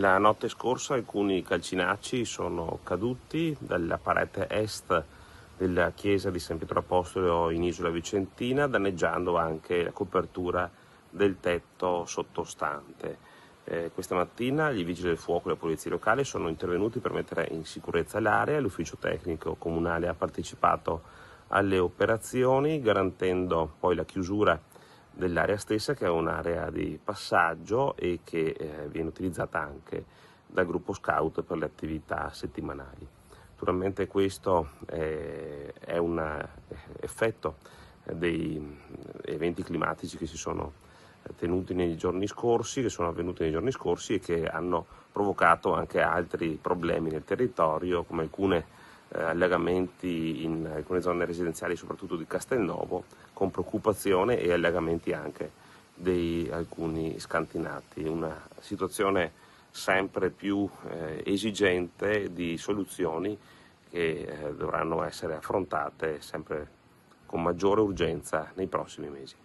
La notte scorsa alcuni calcinacci sono caduti dalla parete est della chiesa di San Pietro Apostolo in Isola Vicentina, danneggiando anche la copertura del tetto sottostante. Questa mattina i vigili del fuoco e la polizia locale sono intervenuti per mettere in sicurezza l'area. L'ufficio tecnico comunale ha partecipato alle operazioni, garantendo poi la chiusura dell'area stessa, che è un'area di passaggio e che viene utilizzata anche dal gruppo scout per le attività settimanali. Naturalmente questo è un effetto dei eventi climatici che si sono tenuti nei giorni scorsi, che sono avvenuti nei giorni scorsi e che hanno provocato anche altri problemi nel territorio, come alcune allagamenti in alcune zone residenziali, soprattutto di Castelnovo, con preoccupazione, e allagamenti anche di alcuni scantinati. Una situazione sempre più esigente di soluzioni che dovranno essere affrontate sempre con maggiore urgenza nei prossimi mesi.